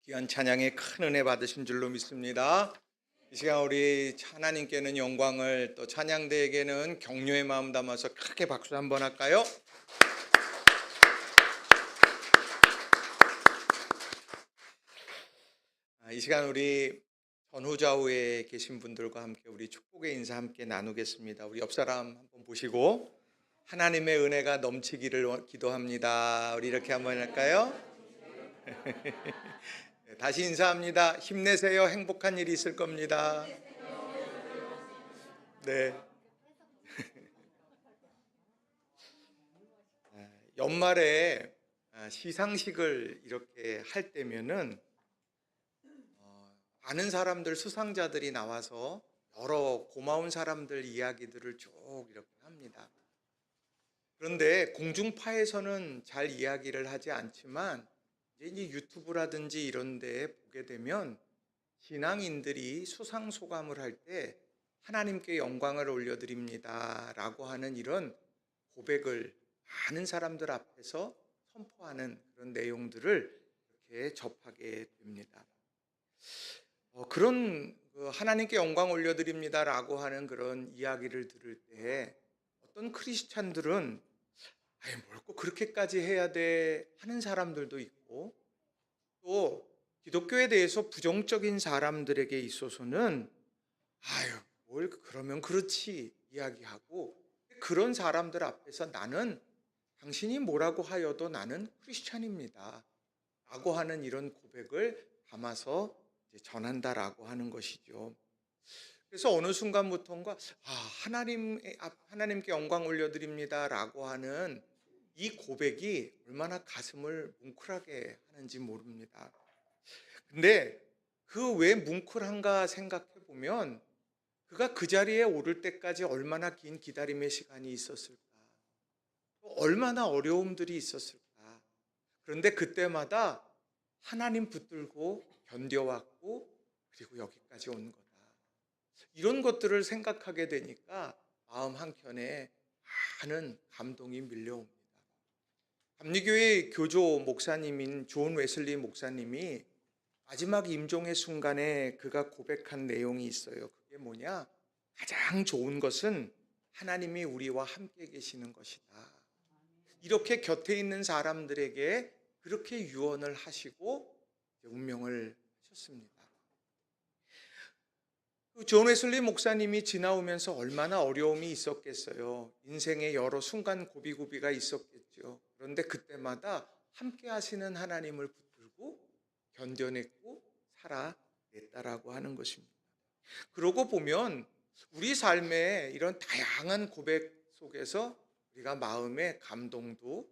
귀한 찬양에 큰 은혜 받으신 줄로 믿습니다. 이 시간 우리 하나님께는 영광을, 또 찬양대에게는 격려의 마음 담아서 크게 박수 한번 할까요? 이 시간 우리 전후좌우에 계신 분들과 함께 우리 축복의 인사 함께 나누겠습니다. 우리 옆 사람 한번 보시고 하나님의 은혜가 넘치기를 기도합니다. 우리 이렇게 한번 할까요? 다시 인사합니다. 힘내세요. 행복한 일이 있을 겁니다. 네. 연말에 시상식을 이렇게 할 때면은 많은 사람들, 수상자들이 나와서 여러 고마운 사람들 이야기들을 쭉 이렇게 합니다. 그런데 공중파에서는 잘 이야기를 하지 않지만 이제 유튜브라든지 이런 데 보게 되면 신앙인들이 수상 소감을 할 때 하나님께 영광을 올려드립니다 라고 하는 이런 고백을 많은 사람들 앞에서 선포하는 그런 내용들을 이렇게 접하게 됩니다. 그런 하나님께 영광 올려드립니다 라고 하는 그런 이야기를 들을 때 어떤 크리스찬들은 뭘 꼭 그렇게까지 해야 돼 하는 사람들도 있고, 또 기독교에 대해서 부정적인 사람들에게 있어서는 뭘 그러면 그렇지 이야기하고, 그런 사람들 앞에서 나는 당신이 뭐라고 하여도 나는 크리스찬입니다 라고 하는 이런 고백을 담아서 전한다라고 하는 것이죠. 그래서 어느 순간부터인가 하나님께 영광 올려드립니다 라고 하는 이 고백이 얼마나 가슴을 뭉클하게 하는지 모릅니다. 근데 그 왜 뭉클한가 생각해 보면 그가 그 자리에 오를 때까지 얼마나 긴 기다림의 시간이 있었을까, 또 얼마나 어려움들이 있었을까. 그런데 그때마다 하나님 붙들고 견뎌왔고, 그리고 여기까지 온 거다. 이런 것들을 생각하게 되니까 마음 한켠에 많은 감동이 밀려옵니다. 감리교회 교조 목사님인 존 웨슬리 목사님이 마지막 임종의 순간에 그가 고백한 내용이 있어요. 그게 뭐냐? 가장 좋은 것은 하나님이 우리와 함께 계시는 것이다. 이렇게 곁에 있는 사람들에게 그렇게 유언을 하시고 운명을 하셨습니다. 존 웨슬리 목사님이 지나오면서 얼마나 어려움이 있었겠어요. 인생의 여러 순간 고비고비가 있었겠죠. 그런데 그때마다 함께 하시는 하나님을 붙들고 견뎌냈고 살아냈다라고 하는 것입니다. 그러고 보면 우리 삶에 이런 다양한 고백 속에서 우리가 마음의 감동도,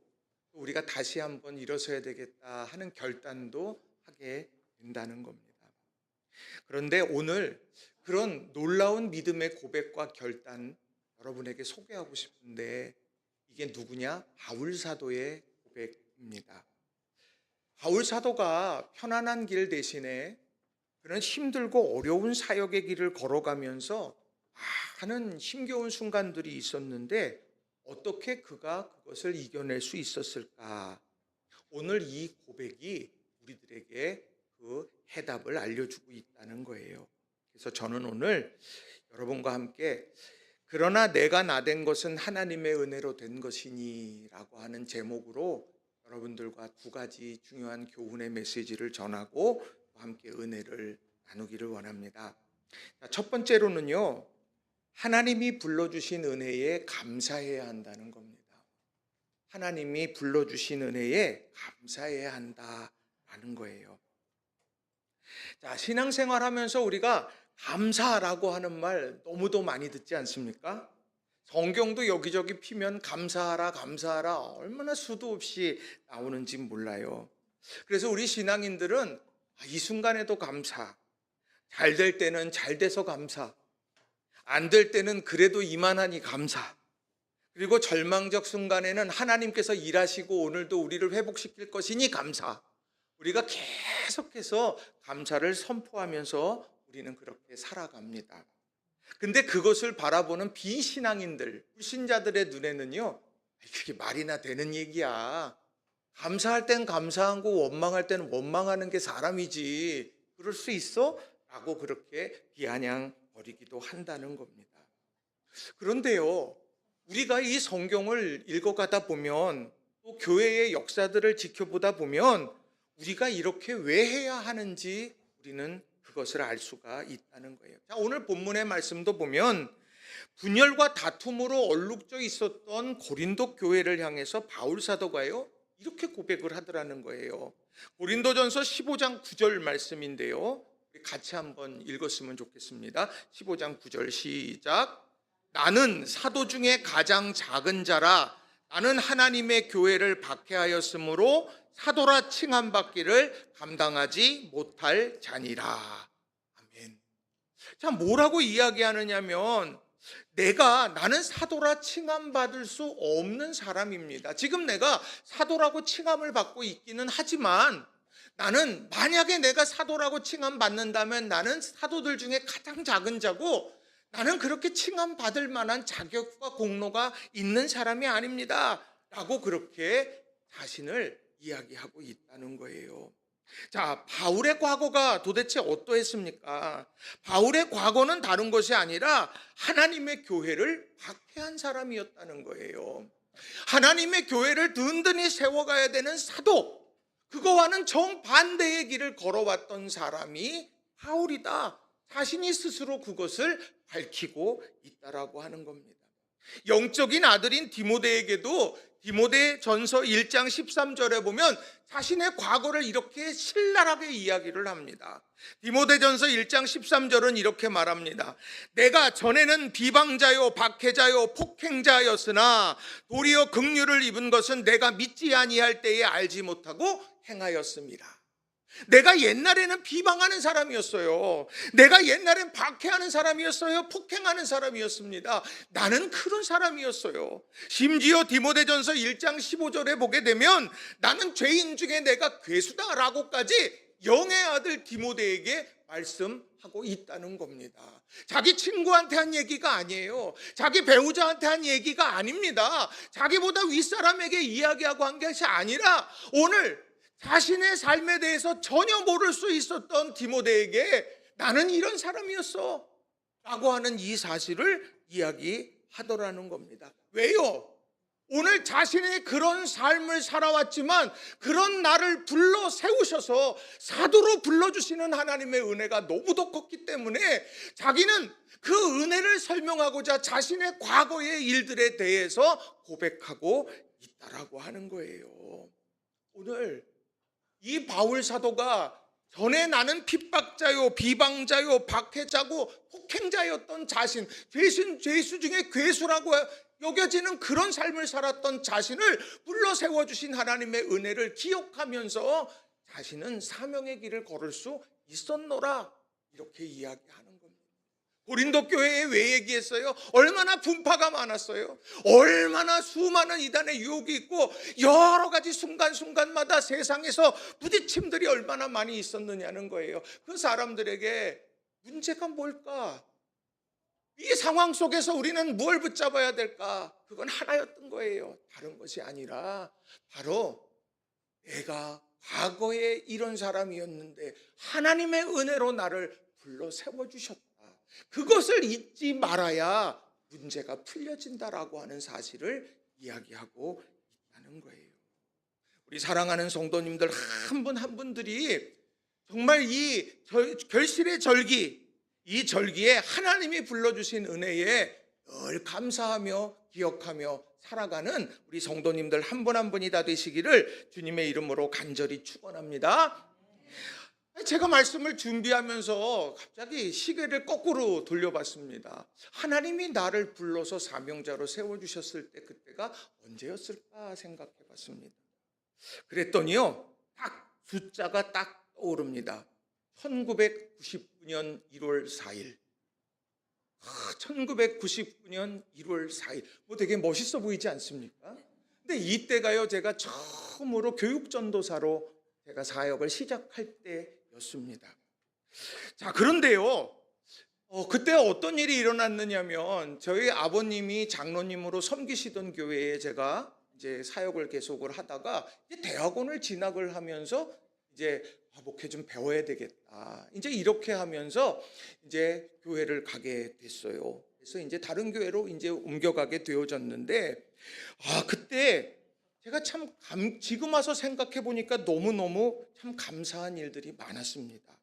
우리가 다시 한번 일어서야 되겠다 하는 결단도 하게 된다는 겁니다. 그런데 오늘 그런 놀라운 믿음의 고백과 결단 여러분에게 소개하고 싶은데, 이게 누구냐? 바울 사도의 고백입니다. 바울 사도가 편안한 길 대신에 그런 힘들고 어려운 사역의 길을 걸어가면서 많은 힘겨운 순간들이 있었는데 어떻게 그가 그것을 이겨낼 수 있었을까? 오늘 이 고백이 우리들에게 그 해답을 알려주고 있다는 거예요. 그래서 저는 오늘 여러분과 함께 그러나 내가 나된 것은 하나님의 은혜로 된 것이니 라고 하는 제목으로 여러분들과 두 가지 중요한 교훈의 메시지를 전하고 함께 은혜를 나누기를 원합니다. 첫 번째로는요, 하나님이 불러주신 은혜에 감사해야 한다는 겁니다. 하나님이 불러주신 은혜에 감사해야 한다라는 거예요. 신앙생활 하면서 우리가 감사라고 하는 말 너무도 많이 듣지 않습니까? 성경도 여기저기 피면 감사하라 감사하라 얼마나 수도 없이 나오는지 몰라요. 그래서 우리 신앙인들은 이 순간에도 감사, 잘 될 때는 잘 돼서 감사, 안 될 때는 그래도 이만하니 감사, 그리고 절망적 순간에는 하나님께서 일하시고 오늘도 우리를 회복시킬 것이니 감사. 우리가 계속해서 감사를 선포하면서 우리는 그렇게 살아갑니다. 근데 그것을 바라보는 비신앙인들, 불신자들의 눈에는요, 그게 말이나 되는 얘기야. 감사할 땐 감사하고 원망할 때는 원망하는 게 사람이지. 그럴 수 있어? 라고 그렇게 비아냥 버리기도 한다는 겁니다. 그런데요, 우리가 이 성경을 읽어가다 보면 또 교회의 역사들을 지켜보다 보면 우리가 이렇게 왜 해야 하는지 우리는 그것을 알 수가 있다는 거예요. 자, 오늘 본문의 말씀도 보면 분열과 다툼으로 얼룩져 있었던 고린도 교회를 향해서 바울 사도가요, 이렇게 고백을 하더라는 거예요. 고린도전서 15장 9절 말씀인데요, 같이 한번 읽었으면 좋겠습니다. 15장 9절 시작. 나는 사도 중에 가장 작은 자라. 나는 하나님의 교회를 박해하였으므로 사도라 칭함받기를 감당하지 못할 자니라. 아멘. 자, 뭐라고 이야기하느냐면 나는 사도라 칭함받을 수 없는 사람입니다. 지금 내가 사도라고 칭함을 받고 있기는 하지만 나는 만약에 내가 사도라고 칭함받는다면 나는 사도들 중에 가장 작은 자고 나는 그렇게 칭함받을 만한 자격과 공로가 있는 사람이 아닙니다. 라고 그렇게 자신을 이야기하고 있다는 거예요. 자, 바울의 과거가 도대체 어떠했습니까? 바울의 과거는 다른 것이 아니라 하나님의 교회를 박해한 사람이었다는 거예요. 하나님의 교회를 든든히 세워가야 되는 사도, 그거와는 정반대의 길을 걸어왔던 사람이 바울이다. 자신이 스스로 그것을 밝히고 있다라고 하는 겁니다. 영적인 아들인 디모데에게도 디모데전서 1장 13절에 보면 자신의 과거를 이렇게 신랄하게 이야기를 합니다. 디모데전서 1장 13절은 이렇게 말합니다. 내가 전에는 비방자요 박해자요 폭행자였으나 도리어 긍휼을 입은 것은 내가 믿지 아니할 때에 알지 못하고 행하였습니다. 내가 옛날에는 비방하는 사람이었어요. 내가 옛날엔 박해하는 사람이었어요. 폭행하는 사람이었습니다. 나는 그런 사람이었어요. 심지어 디모데전서 1장 15절에 보게 되면 나는 죄인 중에 내가 괴수다라고까지 영의 아들 디모데에게 말씀하고 있다는 겁니다. 자기 친구한테 한 얘기가 아니에요. 자기 배우자한테 한 얘기가 아닙니다. 자기보다 윗사람에게 이야기하고 한 것이 아니라 오늘 자신의 삶에 대해서 전혀 모를 수 있었던 디모데에게 나는 이런 사람이었어 라고 하는 이 사실을 이야기하더라는 겁니다. 왜요? 오늘 자신의 그런 삶을 살아왔지만 그런 나를 불러 세우셔서 사도로 불러주시는 하나님의 은혜가 너무도 컸기 때문에 자기는 그 은혜를 설명하고자 자신의 과거의 일들에 대해서 고백하고 있다라고 하는 거예요. 오늘 이 바울 사도가 전에 나는 핍박자요 비방자요 박해자고 폭행자였던 자신, 죄수 중에 괴수라고 여겨지는 그런 삶을 살았던 자신을 불러 세워주신 하나님의 은혜를 기억하면서 자신은 사명의 길을 걸을 수 있었노라 이렇게 이야기하는 겁니다. 고린도 교회에 왜 얘기했어요? 얼마나 분파가 많았어요. 얼마나 수많은 이단의 유혹이 있고 여러 가지 순간순간마다 세상에서 부딪힘들이 얼마나 많이 있었느냐는 거예요. 그 사람들에게 문제가 뭘까? 이 상황 속에서 우리는 뭘 붙잡아야 될까? 그건 하나였던 거예요. 다른 것이 아니라 바로 내가 과거에 이런 사람이었는데 하나님의 은혜로 나를 불러 세워주셨다. 그것을 잊지 말아야 문제가 풀려진다라고 하는 사실을 이야기하고 있다는 거예요. 우리 사랑하는 성도님들 한 분 한 분들이 정말 이 결실의 절기, 이 절기에 하나님이 불러주신 은혜에 늘 감사하며 기억하며 살아가는 우리 성도님들 한 분 한 분이 다 되시기를 주님의 이름으로 간절히 축원합니다. 제가 말씀을 준비하면서 갑자기 시계를 거꾸로 돌려봤습니다. 하나님이 나를 불러서 사명자로 세워주셨을 때 그때가 언제였을까 생각해봤습니다. 그랬더니요, 딱 숫자가 딱 떠오릅니다. 1999년 1월 4일. 1999년 1월 4일. 뭐 되게 멋있어 보이지 않습니까? 근데 이때가요, 제가 처음으로 교육전도사로 제가 사역을 시작할 때였습니다. 자, 그런데요, 그때 어떤 일이 일어났느냐면 저희 아버님이 장로님으로 섬기시던 교회에 제가 이제 사역을 계속을 하다가 이제 대학원을 진학을 하면서 이제 목회 좀 배워야 되겠다. 이제 이렇게 하면서 이제 교회를 가게 됐어요. 그래서 이제 다른 교회로 이제 옮겨가게 되어졌는데, 그때 제가 참 지금 와서 생각해 보니까 너무너무 참 감사한 일들이 많았습니다.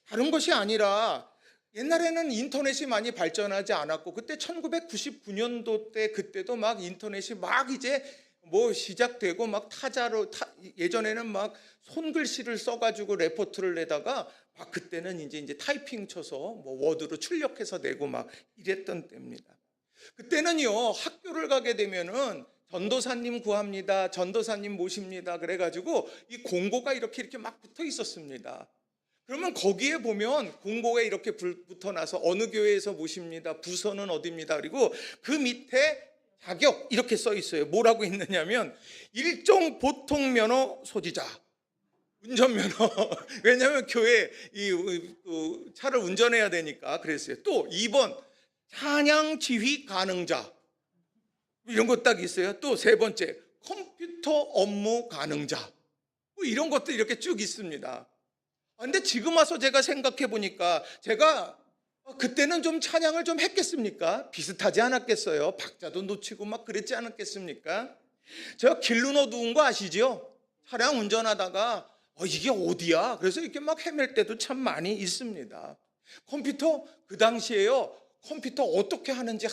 다른 것이 아니라 옛날에는 인터넷이 많이 발전하지 않았고, 그때 1999년도 때 그때도 막 인터넷이 막 이제 뭐 시작되고 막 예전에는 막 손글씨를 써가지고 레포트를 내다가 막 그때는 이제 타이핑 쳐서 뭐 워드로 출력해서 내고 막 이랬던 때입니다. 그때는요, 학교를 가게 되면은 전도사님 구합니다, 전도사님 모십니다 그래가지고 이 공고가 이렇게 막 붙어 있었습니다. 그러면 거기에 보면 공고에 이렇게 붙어나서 어느 교회에서 모십니다, 부서는 어디입니다, 그리고 그 밑에 자격 이렇게 써 있어요. 뭐라고 있느냐면 일종 보통 면허 소지자, 운전면허. 왜냐하면 교회 차를 운전해야 되니까 그랬어요. 또 2번 찬양 지휘 가능자, 이런 거 딱 있어요. 또 3번째 컴퓨터 업무 가능자, 뭐 이런 것도 이렇게 쭉 있습니다. 근데 지금 와서 제가 생각해 보니까 제가 그때는 좀 찬양을 좀 했겠습니까? 비슷하지 않았겠어요? 박자도 놓치고 막 그랬지 않았겠습니까? 제가 길로 어두운 거 아시죠? 차량 운전하다가 이게 어디야? 그래서 이렇게 막 헤맬 때도 참 많이 있습니다. 컴퓨터 그 당시에요, 컴퓨터 어떻게 하는지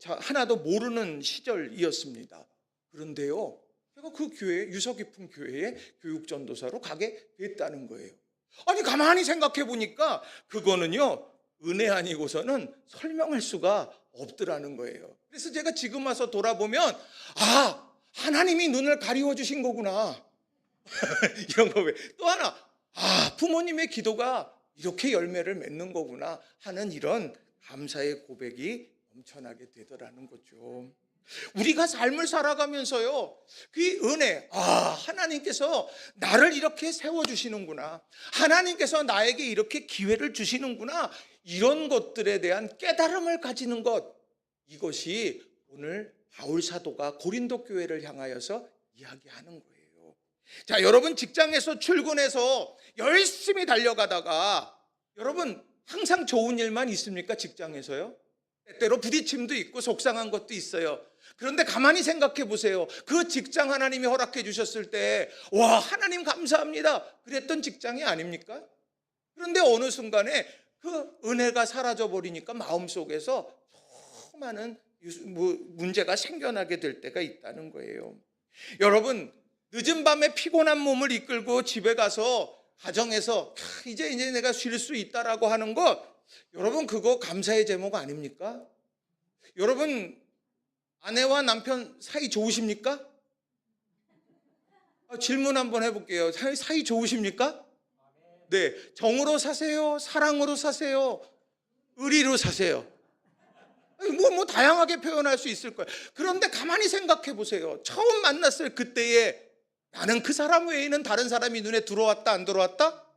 하나도 모르는 시절이었습니다. 그런데요, 제가 그 교회, 유서 깊은 교회에 교육전도사로 가게 됐다는 거예요. 아니 가만히 생각해 보니까 그거는요, 은혜 아니고서는 설명할 수가 없더라는 거예요. 그래서 제가 지금 와서 돌아보면 하나님이 눈을 가리워 주신 거구나. 이런 거. 또 하나, 부모님의 기도가 이렇게 열매를 맺는 거구나 하는 이런 감사의 고백이 넘쳐나게 되더라는 거죠. 우리가 삶을 살아가면서요, 그 은혜, 하나님께서 나를 이렇게 세워주시는구나, 하나님께서 나에게 이렇게 기회를 주시는구나, 이런 것들에 대한 깨달음을 가지는 것, 이것이 오늘 바울 사도가 고린도 교회를 향하여서 이야기하는 거예요. 자, 여러분 직장에서 출근해서 열심히 달려가다가 여러분 항상 좋은 일만 있습니까? 직장에서요? 때때로 부딪힘도 있고 속상한 것도 있어요. 그런데 가만히 생각해 보세요. 그 직장 하나님이 허락해 주셨을 때 하나님 감사합니다 그랬던 직장이 아닙니까? 그런데 어느 순간에 그 은혜가 사라져 버리니까 마음속에서 수많은 문제가 생겨나게 될 때가 있다는 거예요. 여러분, 늦은 밤에 피곤한 몸을 이끌고 집에 가서 가정에서 이제 내가 쉴 수 있다라고 하는 것, 여러분 그거 감사의 제목 아닙니까? 여러분 아내와 남편 사이 좋으십니까? 질문 한번 해볼게요. 사이 좋으십니까? 네, 정으로 사세요? 사랑으로 사세요? 의리로 사세요? 뭐 다양하게 표현할 수 있을 거예요. 그런데 가만히 생각해 보세요. 처음 만났을 그때에 나는 그 사람 외에는 다른 사람이 눈에 들어왔다, 안 들어왔다?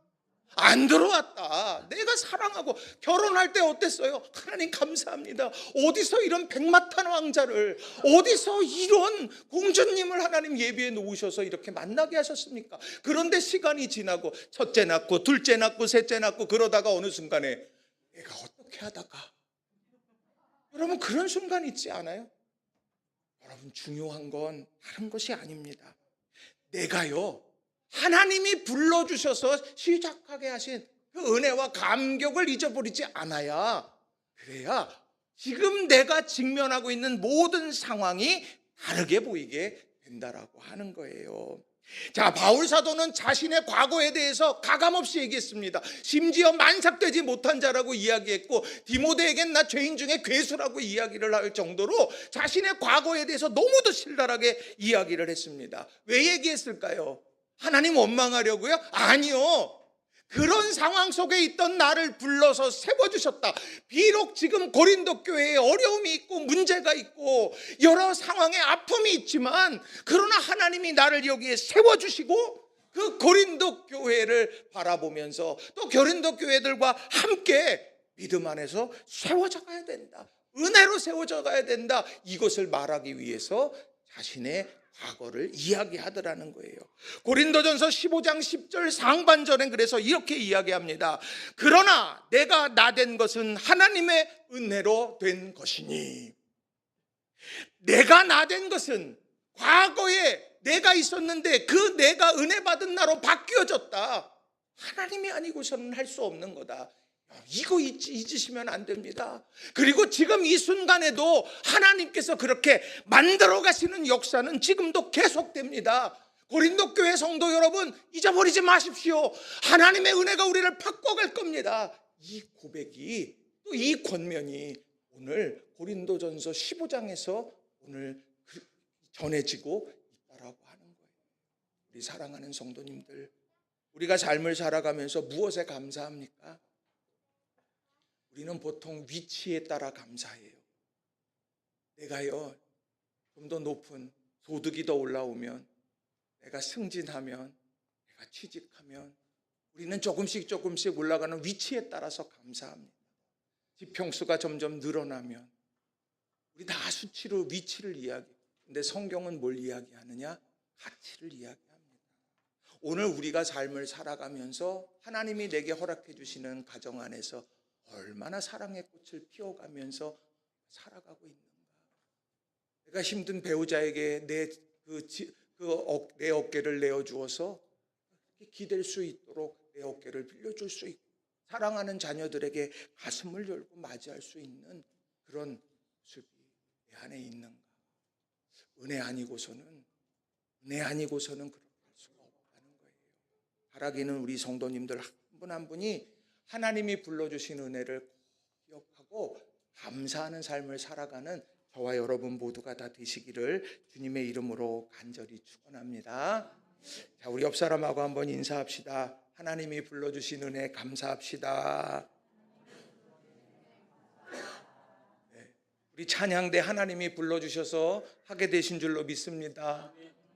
안 들어왔다. 내가 사랑하고 결혼할 때 어땠어요? 하나님 감사합니다. 어디서 이런 백마탄 왕자를, 어디서 이런 공주님을 하나님 예비해 놓으셔서 이렇게 만나게 하셨습니까? 그런데 시간이 지나고 첫째 낳고 둘째 낳고 셋째 낳고 그러다가 어느 순간에 내가 어떻게 하다가, 여러분 그런 순간 있지 않아요? 여러분 중요한 건 다른 것이 아닙니다. 내가요, 하나님이 불러주셔서 시작하게 하신 그 은혜와 감격을 잊어버리지 않아야, 그래야 지금 내가 직면하고 있는 모든 상황이 다르게 보이게 된다라고 하는 거예요. 자, 바울 사도는 자신의 과거에 대해서 가감없이 얘기했습니다. 심지어 만삭되지 못한 자라고 이야기했고, 디모데에겐 나 죄인 중에 괴수라고 이야기를 할 정도로 자신의 과거에 대해서 너무도 신랄하게 이야기를 했습니다. 왜 얘기했을까요? 하나님 원망하려고요? 아니요. 그런 상황 속에 있던 나를 불러서 세워주셨다. 비록 지금 고린도 교회에 어려움이 있고 문제가 있고 여러 상황에 아픔이 있지만, 그러나 하나님이 나를 여기에 세워주시고 그 고린도 교회를 바라보면서 또 고린도 교회들과 함께 믿음 안에서 세워져 가야 된다, 은혜로 세워져 가야 된다, 이것을 말하기 위해서 자신의 과거를 이야기하더라는 거예요. 고린도전서 15장 10절 상반절엔 그래서 이렇게 이야기합니다. 그러나 내가 나된 것은 하나님의 은혜로 된 것이니. 내가 나된 것은 과거에 내가 있었는데 그 내가 은혜 받은 나로 바뀌어졌다. 하나님이 아니고서는 할 수 없는 거다. 이거 잊으시면 안 됩니다. 그리고 지금 이 순간에도 하나님께서 그렇게 만들어 가시는 역사는 지금도 계속됩니다. 고린도 교회 성도 여러분, 잊어버리지 마십시오. 하나님의 은혜가 우리를 바꿔갈 겁니다. 이 고백이, 또 이 권면이 오늘 고린도전서 15장에서 오늘 전해지고 있다라고 하는 거예요. 우리 사랑하는 성도님들, 우리가 삶을 살아가면서 무엇에 감사합니까? 우리는 보통 위치에 따라 감사해요. 내가요, 좀 더 높은 소득이 더 올라오면, 내가 승진하면, 내가 취직하면, 우리는 조금씩 올라가는 위치에 따라서 감사합니다. 지평수가 점점 늘어나면 우리 다 수치로 위치를 이야기해요. 근데 성경은 뭘 이야기하느냐? 가치를 이야기합니다. 오늘 우리가 삶을 살아가면서 하나님이 내게 허락해 주시는 가정 안에서 얼마나 사랑의 꽃을 피워가면서 살아가고 있는가. 내가 힘든 배우자에게 내 어깨를 내어주어서 기댈 수 있도록 내 어깨를 빌려줄 수 있고, 사랑하는 자녀들에게 가슴을 열고 맞이할 수 있는 그런 모습이 내 안에 있는가. 은혜 아니고서는 그렇게 할 수가 없다는 거예요. 바라기는 우리 성도님들 한 분 한 분이 하나님이 불러주신 은혜를 기억하고 감사하는 삶을 살아가는 저와 여러분 모두가 다 되시기를 주님의 이름으로 간절히 축원합니다. 자, 우리 옆 사람하고 한번 인사합시다. 하나님이 불러주신 은혜 감사합시다. 네, 우리 찬양대 하나님이 불러주셔서 하게 되신 줄로 믿습니다.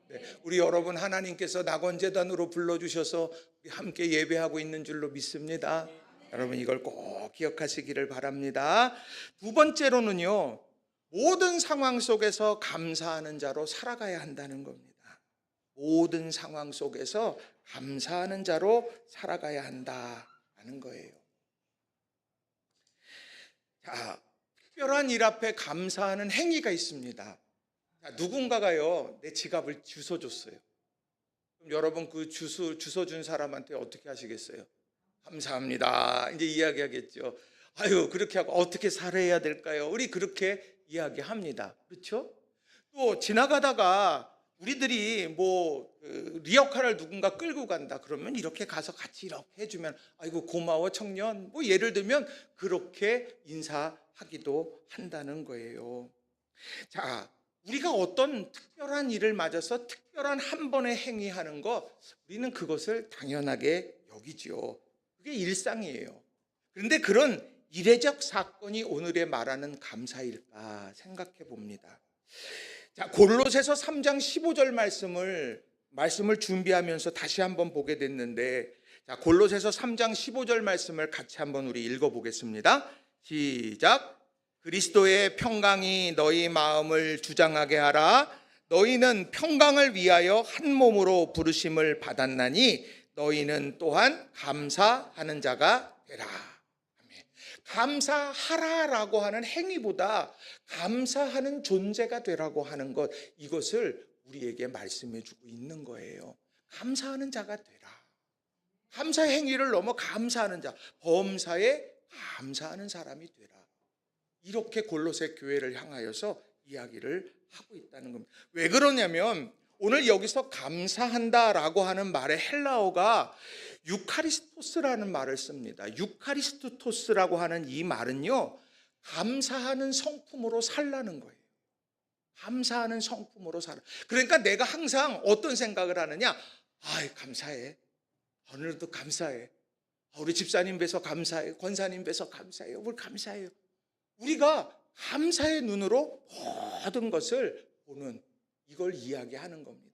네, 우리 여러분 하나님께서 낙원재단으로 불러주셔서 함께 예배하고 있는 줄로 믿습니다. 여러분 이걸 꼭 기억하시기를 바랍니다. 두 번째로는요, 모든 상황 속에서 감사하는 자로 살아가야 한다는 겁니다. 모든 상황 속에서 감사하는 자로 살아가야 한다는 거예요. 자, 특별한 일 앞에 감사하는 행위가 있습니다. 자, 누군가가요, 내 지갑을 주워줬어요. 그럼 여러분 그 주워준 사람한테 어떻게 하시겠어요? 감사합니다. 이제 이야기하겠죠. 아유, 그렇게 하고 어떻게 살아야 될까요? 우리 그렇게 이야기합니다. 그렇죠? 또 지나가다가 우리들이 리어카를 누군가 끌고 간다 그러면 이렇게 가서 같이 이렇게 해주면 아이고 고마워 청년, 예를 들면 그렇게 인사하기도 한다는 거예요. 자, 우리가 어떤 특별한 일을 맞아서 특별한 한 번의 행위하는 것, 우리는 그것을 당연하게 여기죠. 그게 일상이에요. 그런데 그런 이례적 사건이 오늘에 말하는 감사일까 생각해 봅니다. 자, 골로새서 3장 15절 말씀을 준비하면서 다시 한번 보게 됐는데, 자, 골로새서 3장 15절 말씀을 같이 한번 우리 읽어보겠습니다. 시작. 그리스도의 평강이 너희 마음을 주장하게 하라. 너희는 평강을 위하여 한 몸으로 부르심을 받았나니 너희는 또한 감사하는 자가 되라. 감사하라라고 하는 행위보다 감사하는 존재가 되라고 하는 것, 이것을 우리에게 말씀해 주고 있는 거예요. 감사하는 자가 되라. 감사의 행위를 넘어 감사하는 자, 범사에 감사하는 사람이 되라. 이렇게 골로새 교회를 향하여서 이야기를 하고 있다는 겁니다. 왜 그러냐면 오늘 여기서 감사한다라고 하는 말의 헬라어가 유카리스토스라는 말을 씁니다. 유카리스토스라고 하는 이 말은요, 감사하는 성품으로 살라는 거예요. 감사하는 성품으로 살아. 그러니까 내가 항상 어떤 생각을 하느냐? 감사해. 오늘도 감사해. 우리 집사님 뵈서 감사해. 권사님 뵈서 감사해요. 우리 감사해요. 우리가 감사의 눈으로 모든 것을 보는, 이걸 이야기하는 겁니다.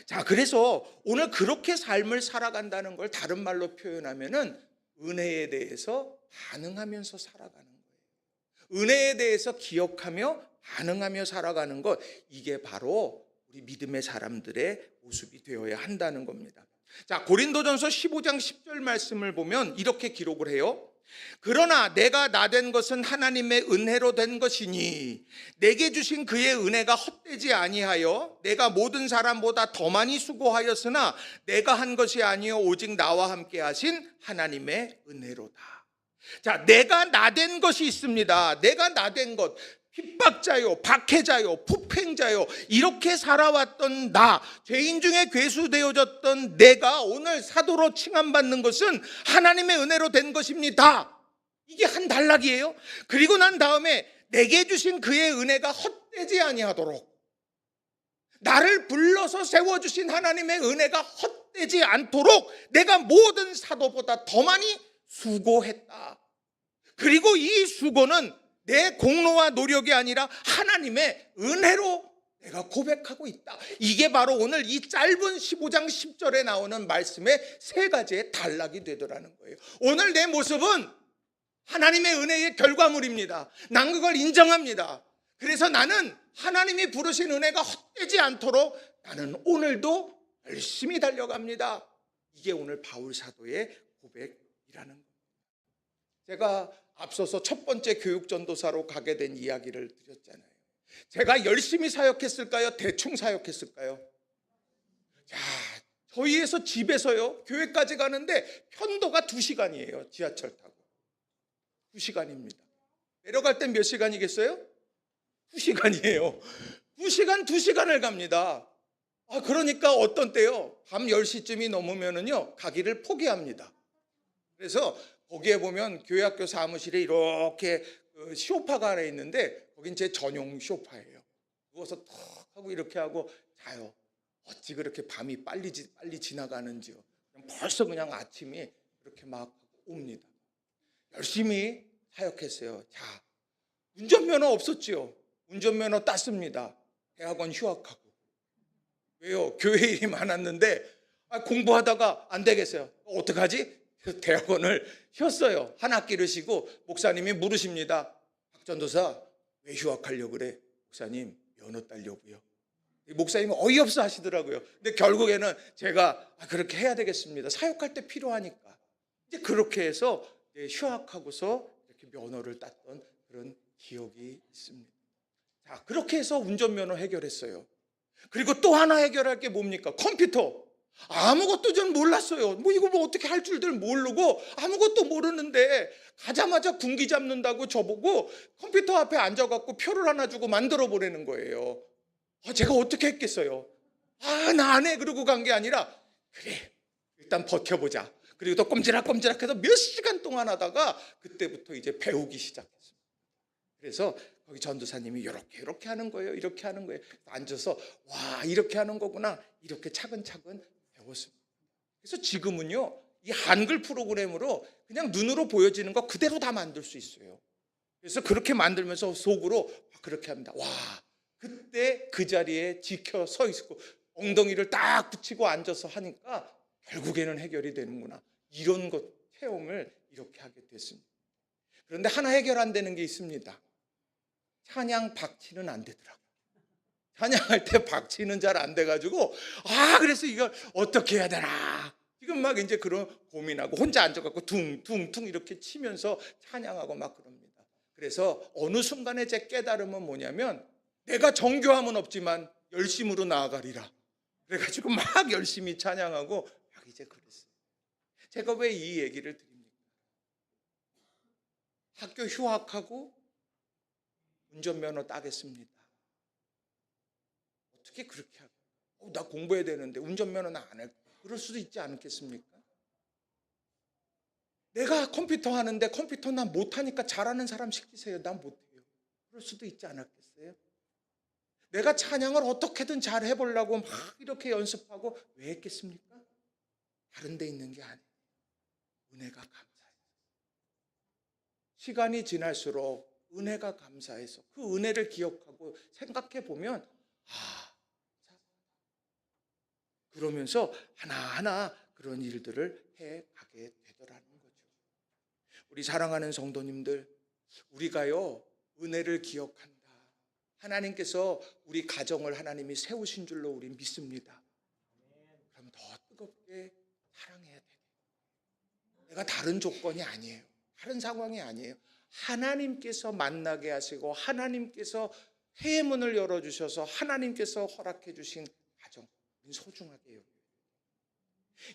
자, 그래서 오늘 그렇게 삶을 살아간다는 걸 다른 말로 표현하면은 은혜에 대해서 반응하면서 살아가는 거예요. 은혜에 대해서 기억하며 반응하며 살아가는 것, 이게 바로 우리 믿음의 사람들의 모습이 되어야 한다는 겁니다. 자, 고린도전서 15장 10절 말씀을 보면 이렇게 기록을 해요. 그러나 내가 나된 것은 하나님의 은혜로 된 것이니 내게 주신 그의 은혜가 헛되지 아니하여 내가 모든 사람보다 더 많이 수고하였으나 내가 한 것이 아니요 오직 나와 함께 하신 하나님의 은혜로다. 자, 내가 나된 것이 있습니다. 내가 나된 것, 핍박자요, 박해자요, 폭행자요, 이렇게 살아왔던 나, 죄인 중에 괴수되어졌던 내가 오늘 사도로 칭함받는 것은 하나님의 은혜로 된 것입니다. 이게 한 단락이에요. 그리고 난 다음에 내게 주신 그의 은혜가 헛되지 아니하도록, 나를 불러서 세워주신 하나님의 은혜가 헛되지 않도록 내가 모든 사도보다 더 많이 수고했다. 그리고 이 수고는 내 공로와 노력이 아니라 하나님의 은혜로 내가 고백하고 있다. 이게 바로 오늘 이 짧은 15장 10절에 나오는 말씀의 세 가지의 단락이 되더라는 거예요. 오늘 내 모습은 하나님의 은혜의 결과물입니다. 난 그걸 인정합니다. 그래서 나는 하나님이 부르신 은혜가 헛되지 않도록 나는 오늘도 열심히 달려갑니다. 이게 오늘 바울 사도의 고백이라는 겁니다. 제가 앞서서 첫 번째 교육전도사로 가게 된 이야기를 드렸잖아요. 제가 열심히 사역했을까요? 대충 사역했을까요? 자, 저희에서 집에서요 교회까지 가는데 편도가 2시간이에요. 지하철 타고 2시간입니다. 내려갈 땐 몇 시간이겠어요? 2시간이에요. 2시간을 갑니다. 그러니까 어떤 때요 밤 10시쯤이 넘으면은요 가기를 포기합니다. 그래서 거기에 보면 교회학교 사무실에 이렇게 쇼파가 하나 있는데 거긴 제 전용 쇼파예요. 누워서 턱 하고 이렇게 하고 자요. 어찌 그렇게 밤이 빨리 지나가는지요. 벌써 그냥 아침이 이렇게 막 옵니다. 열심히 사역했어요. 자, 운전면허 없었지요. 운전면허 땄습니다. 대학원 휴학하고. 왜요? 교회 일이 많았는데 공부하다가 안 되겠어요. 어떡하지? 대학원을 쉬었어요. 한 학기를 쉬고 목사님이 물으십니다. 박 전도사 왜 휴학하려고 그래? 목사님 면허 따려고요. 목사님은 어이없어 하시더라고요. 근데 결국에는 제가 그렇게 해야 되겠습니다. 사역할 때 필요하니까. 이제 그렇게 해서 휴학하고서 이렇게 면허를 땄던 그런 기억이 있습니다. 자, 그렇게 해서 운전면허 해결했어요. 그리고 또 하나 해결할 게 뭡니까? 컴퓨터. 아무것도 전 몰랐어요. 이거 어떻게 할 줄들 모르고 아무것도 모르는데 가자마자 군기 잡는다고 저보고 컴퓨터 앞에 앉아갖고 표를 하나 주고 만들어 보라는 거예요. 제가 어떻게 했겠어요? 나 안 해. 그러고 간 게 아니라 그래 일단 버텨보자. 그리고 또 꼼지락꼼지락해서 몇 시간 동안 하다가 그때부터 이제 배우기 시작했습니다. 그래서 거기 전도사님이 이렇게 하는 거예요. 이렇게 하는 거예요. 앉아서 와 이렇게 하는 거구나. 이렇게 차근차근 배웠습니다. 그래서 지금은요 이 한글 프로그램으로 그냥 눈으로 보여지는 거 그대로 다 만들 수 있어요. 그래서 그렇게 만들면서 속으로 그렇게 합니다. 와 그때 그 자리에 지켜 서 있고 엉덩이를 딱 붙이고 앉아서 하니까 결국에는 해결이 되는구나. 이런 것 체험을 이렇게 하게 됐습니다. 그런데 하나 해결 안 되는 게 있습니다. 찬양 박치는 안 되더라고요. 찬양할 때 박치는 잘 안 돼가지고 그래서 이걸 어떻게 해야 되나 지금 막 이제 그런 고민하고 혼자 앉아갖고 둥둥둥 이렇게 치면서 찬양하고 막 그럽니다. 그래서 어느 순간에 제 깨달음은 뭐냐면 내가 정교함은 없지만 열심으로 나아가리라. 그래가지고 막 열심히 찬양하고 막 이제 그랬어요. 제가 왜 이 얘기를 드립니까? 학교 휴학하고 운전면허 따겠습니다. 어떻게 그렇게 하고 나 공부해야 되는데 운전면허 나 안 할 그럴 수도 있지 않겠습니까? 내가 컴퓨터 하는데 컴퓨터 난 못하니까 잘하는 사람 시키세요. 난 못해요. 그럴 수도 있지 않았겠어요? 내가 찬양을 어떻게든 잘 해보려고 막 이렇게 연습하고 왜 했겠습니까? 다른 데 있는 게 아니에요. 은혜가 감사해요. 시간이 지날수록 은혜가 감사해서 그 은혜를 기억하고 생각해 보면 그러면서 하나하나 그런 일들을 해가게 되더라는 거죠. 우리 사랑하는 성도님들, 우리가요 은혜를 기억한다. 하나님께서 우리 가정을 하나님이 세우신 줄로 우리 믿습니다. 그럼 더 뜨겁게 사랑해야 돼. 내가 다른 조건이 아니에요. 다른 상황이 아니에요. 하나님께서 만나게 하시고 하나님께서 해의 문을 열어주셔서 하나님께서 허락해 주신 가정, 소중하게 여겨요.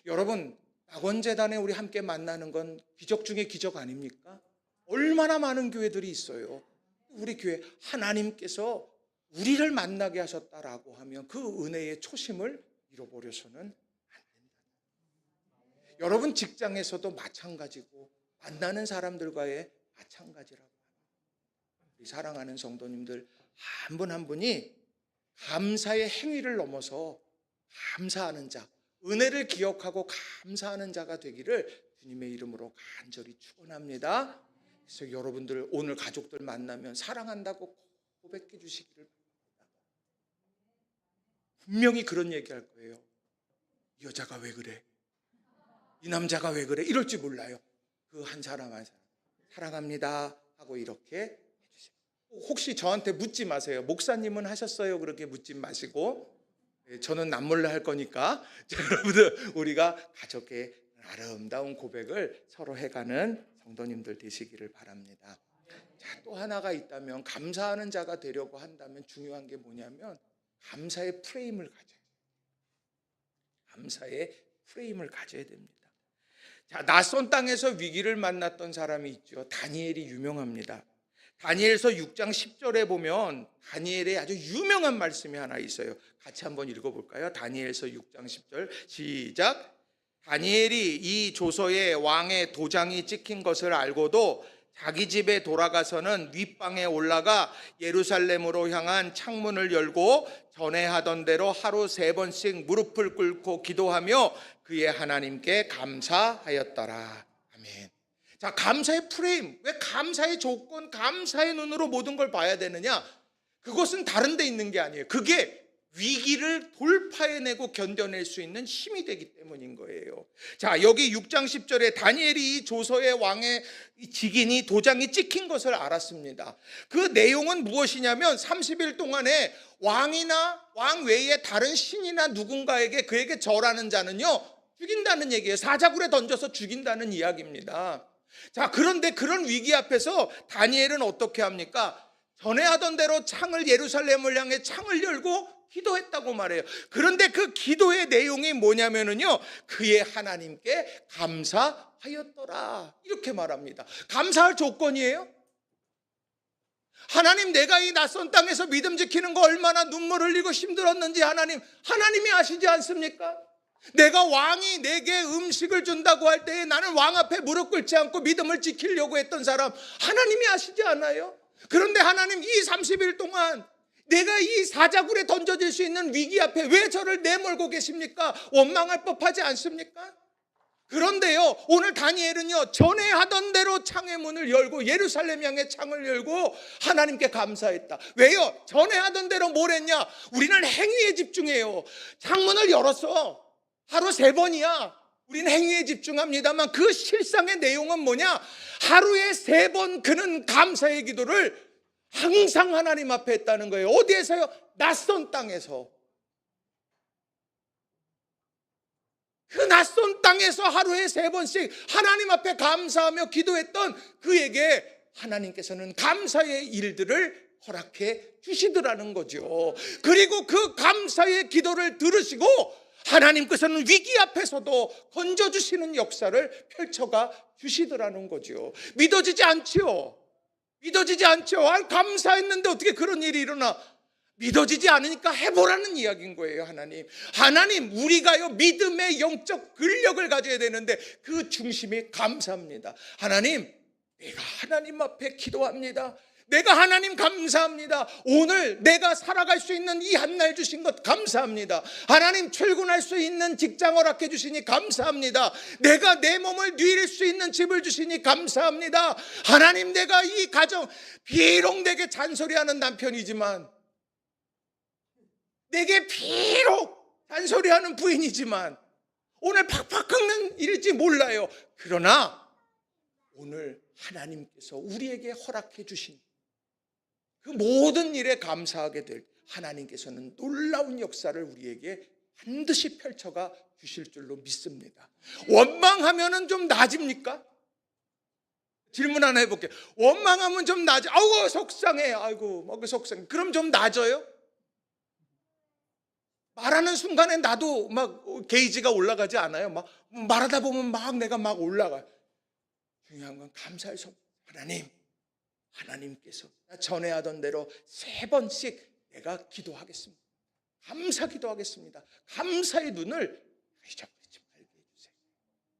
여러분, 낙원재단에 우리 함께 만나는 건 기적 중에 기적 아닙니까? 얼마나 많은 교회들이 있어요. 우리 교회 하나님께서 우리를 만나게 하셨다라고 하면 그 은혜의 초심을 잃어버려서는 안 된다. 여러분 직장에서도 마찬가지고 만나는 사람들과의 마찬가지라고 합니다. 우리 사랑하는 성도님들 한 분 한 분이 감사의 행위를 넘어서 감사하는 자, 은혜를 기억하고 감사하는 자가 되기를 주님의 이름으로 간절히 축원합니다. 그래서 여러분들 오늘 가족들 만나면 사랑한다고 고백해 주시기를 바랍니다. 분명히 그런 얘기할 거예요. 이 여자가 왜 그래? 이 남자가 왜 그래? 이럴지 몰라요. 그 한 사람 한 사람 사랑합니다 하고 이렇게 해주세요. 혹시 저한테 묻지 마세요. 목사님은 하셨어요? 그렇게 묻지 마시고 저는 남몰래 할 거니까 여러분들 우리가 가족의 아름다운 고백을 서로 해가는 성도님들 되시기를 바랍니다. 자, 또 하나가 있다면 감사하는 자가 되려고 한다면 중요한 게 뭐냐면 감사의 프레임을 가져야 돼요. 감사의 프레임을 가져야 됩니다. 자, 낯선 땅에서 위기를 만났던 사람이 있죠. 다니엘이 유명합니다. 다니엘서 6장 10절에 보면 다니엘의 아주 유명한 말씀이 하나 있어요. 같이 한번 읽어볼까요? 다니엘서 6장 10절 시작. 다니엘이 이 조서에 왕의 도장이 찍힌 것을 알고도 자기 집에 돌아가서는 윗방에 올라가 예루살렘으로 향한 창문을 열고 전에 하던 대로 하루 3번씩 무릎을 꿇고 기도하며 그의 하나님께 감사하였더라. 아멘. 자, 감사의 프레임. 왜 감사의 조건, 감사의 눈으로 모든 걸 봐야 되느냐? 그것은 다른 데 있는 게 아니에요. 그게 위기를 돌파해내고 견뎌낼 수 있는 힘이 되기 때문인 거예요. 자, 여기 6장 10절에 다니엘이 이 조서의 왕의 직인이 도장이 찍힌 것을 알았습니다. 그 내용은 무엇이냐면 30일 동안에 왕이나 왕 외에 다른 신이나 누군가에게 그에게 절하는 자는요 죽인다는 얘기예요. 사자굴에 던져서 죽인다는 이야기입니다. 자, 그런데 그런 위기 앞에서 다니엘은 어떻게 합니까? 전에 하던 대로 창을 예루살렘을 향해 창을 열고 기도했다고 말해요. 그런데 그 기도의 내용이 뭐냐면요 그의 하나님께 감사하였더라 이렇게 말합니다. 감사할 조건이에요. 하나님, 내가 이 낯선 땅에서 믿음 지키는 거 얼마나 눈물 흘리고 힘들었는지 하나님이 아시지 않습니까? 내가 왕이 내게 음식을 준다고 할 때에 나는 왕 앞에 무릎 꿇지 않고 믿음을 지키려고 했던 사람 하나님이 아시지 않아요? 그런데 하나님, 이 30일 동안 내가 이 사자굴에 던져질 수 있는 위기 앞에 왜 저를 내몰고 계십니까? 원망할 법하지 않습니까? 그런데요, 오늘 다니엘은요 전에 하던 대로 창의 문을 열고 예루살렘 향해 창을 열고 하나님께 감사했다. 왜요? 전에 하던 대로 뭘 했냐? 우리는 행위에 집중해요. 창문을 열었어. 하루 3번이야. 우리는 행위에 집중합니다만 그 실상의 내용은 뭐냐? 하루에 3번 그는 감사의 기도를 항상 하나님 앞에 했다는 거예요. 어디에서요? 낯선 땅에서. 그 낯선 땅에서 하루에 3번씩 하나님 앞에 감사하며 기도했던 그에게 하나님께서는 감사의 일들을 허락해 주시더라는 거죠. 그리고 그 감사의 기도를 들으시고 하나님께서는 위기 앞에서도 건져주시는 역사를 펼쳐가 주시더라는 거죠. 믿어지지 않죠? 믿어지지 않죠? 감사했는데 어떻게 그런 일이 일어나? 믿어지지 않으니까 해보라는 이야기인 거예요. 하나님, 우리가요 믿음의 영적 근력을 가져야 되는데 그 중심이 감사합니다. 하나님, 내가 하나님 앞에 기도합니다. 내가 하나님 감사합니다. 오늘 내가 살아갈 수 있는 이 한 날 주신 것 감사합니다. 하나님, 출근할 수 있는 직장 허락해 주시니 감사합니다. 내가 내 몸을 누릴 수 있는 집을 주시니 감사합니다. 하나님, 내가 이 가정 비록 내게 잔소리하는 남편이지만, 내게 비록 잔소리하는 부인이지만, 오늘 팍팍 긁는 일일지 몰라요. 그러나 오늘 하나님께서 우리에게 허락해 주신 그 모든 일에 감사하게 될 하나님께서는 놀라운 역사를 우리에게 반드시 펼쳐가 주실 줄로 믿습니다. 원망하면은 좀 나아집니까? 질문 하나 해볼게요. 원망하면 좀 나아져. 아이고 속상해. 아이고 뭐 속상해. 그럼 좀 나아져요? 말하는 순간에 나도 막 게이지가 올라가지 않아요? 막 말하다 보면 막 내가 막 올라가요. 중요한 건 감사의 손. 하나님께서 전에 하던 대로 3번씩 내가 기도하겠습니다. 감사 기도하겠습니다. 감사의 눈을 잊어버리지 말게 해주세요.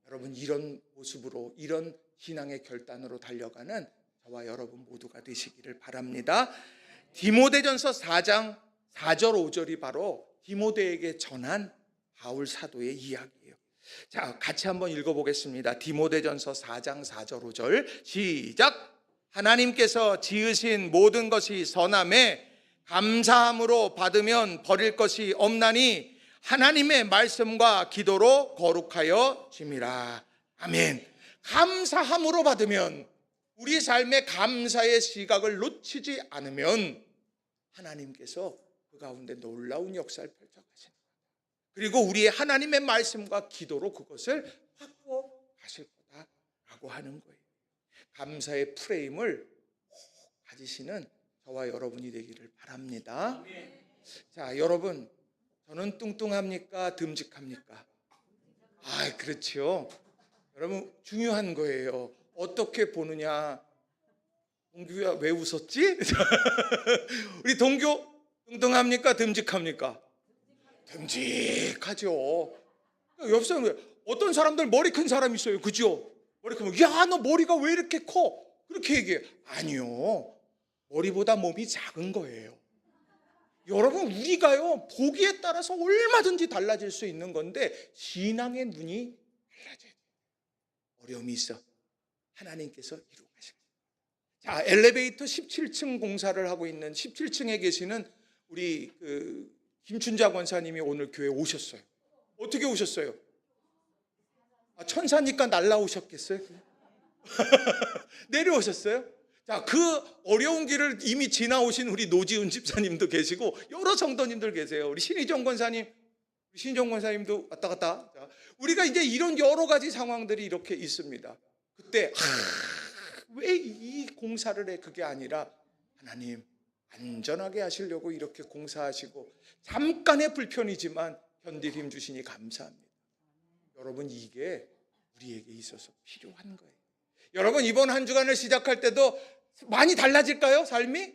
여러분, 이런 모습으로, 이런 신앙의 결단으로 달려가는 저와 여러분 모두가 되시기를 바랍니다. 디모데전서 4장 4절 5절이 바로 디모데에게 전한 바울 사도의 이야기예요. 자, 같이 한번 읽어보겠습니다. 디모데전서 4장 4절 5절 시작. 하나님께서 지으신 모든 것이 선함에 감사함으로 받으면 버릴 것이 없나니 하나님의 말씀과 기도로 거룩하여 짐이라. 아멘. 감사함으로 받으면, 우리 삶의 감사의 시각을 놓치지 않으면 하나님께서 그 가운데 놀라운 역사를 펼쳐가시는 거예요. 그리고 우리의 하나님의 말씀과 기도로 그것을 바꾸어 가실 거다라고 하는 거예요. 감사의 프레임을 꼭 가지시는 저와 여러분이 되기를 바랍니다. 자, 여러분, 저는 뚱뚱합니까? 듬직합니까? 아, 그렇죠. 여러분, 중요한 거예요. 어떻게 보느냐. 동규야, 왜 웃었지? 우리 동규, 뚱뚱합니까? 듬직합니까? 듬직하죠. 옆 사람, 어떤 사람들 머리 큰 사람 있어요. 그죠? 머리 크면, 야, 너 머리가 왜 이렇게 커? 그렇게 얘기해. 아니요. 머리보다 몸이 작은 거예요. 여러분, 우리가요, 보기에 따라서 얼마든지 달라질 수 있는 건데, 신앙의 눈이 달라져요. 어려움이 있어. 하나님께서 이루어가시고. 자, 엘리베이터 17층 공사를 하고 있는 17층에 계시는 우리 김춘자 권사님이 오늘 교회에 오셨어요. 어떻게 오셨어요? 아, 천사니까 날라오셨겠어요? 내려오셨어요? 자, 그 어려운 길을 이미 지나오신 우리 노지은 집사님도 계시고 여러 성도님들 계세요. 우리 신희정 권사님도 왔다 갔다. 자, 우리가 이제 이런 여러 가지 상황들이 이렇게 있습니다. 그때 왜 이 공사를 해? 그게 아니라 하나님 안전하게 하시려고 이렇게 공사하시고 잠깐의 불편이지만 견딜 힘 주시니 감사합니다. 여러분, 이게 우리에게 있어서 필요한 거예요. 여러분, 이번 한 주간을 시작할 때도 많이 달라질까요? 삶이?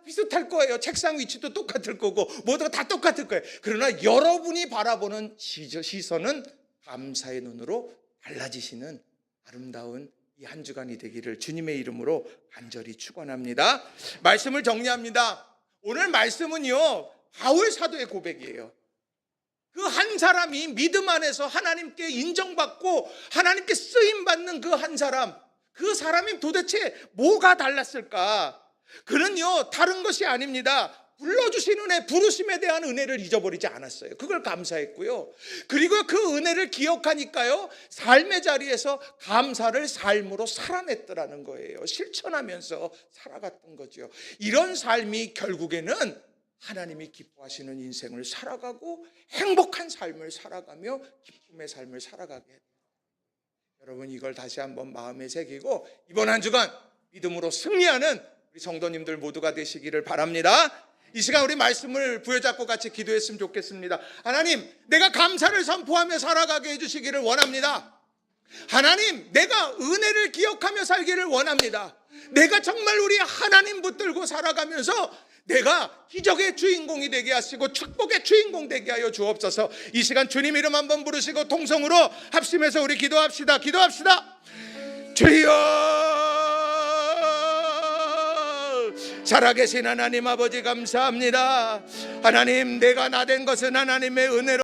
비슷할 거예요. 책상 위치도 똑같을 거고 모두가 다 똑같을 거예요. 그러나 여러분이 바라보는 시선은 감사의 눈으로 달라지시는 아름다운 이 한 주간이 되기를 주님의 이름으로 간절히 축원합니다. 말씀을 정리합니다. 오늘 말씀은요, 바울 사도의 고백이에요. 그 한 사람이 믿음 안에서 하나님께 인정받고 하나님께 쓰임받는 그 한 사람, 그 사람이 도대체 뭐가 달랐을까? 그는요, 다른 것이 아닙니다. 불러주신 은혜, 부르심에 대한 은혜를 잊어버리지 않았어요. 그걸 감사했고요. 그리고 그 은혜를 기억하니까요, 삶의 자리에서 감사를 삶으로 살아냈더라는 거예요. 실천하면서 살아갔던 거죠. 이런 삶이 결국에는 하나님이 기뻐하시는 인생을 살아가고 행복한 삶을 살아가며 기쁨의 삶을 살아가게 해요. 여러분, 이걸 다시 한번 마음에 새기고 이번 한 주간 믿음으로 승리하는 우리 성도님들 모두가 되시기를 바랍니다. 이 시간 우리 말씀을 부여잡고 같이 기도했으면 좋겠습니다. 하나님, 내가 감사를 선포하며 살아가게 해주시기를 원합니다. 하나님, 내가 은혜를 기억하며 살기를 원합니다. 내가 정말 우리 하나님 붙들고 살아가면서 내가 기적의 주인공이 되게 하시고 축복의 주인공 되게 하여 주옵소서. 이 시간 주님 이름 한번 부르시고 통성으로 합심해서 우리 기도합시다. 주여, 살아계신 하나님 아버지 감사합니다. 하나님, 내가 나된 것은 하나님의 은혜로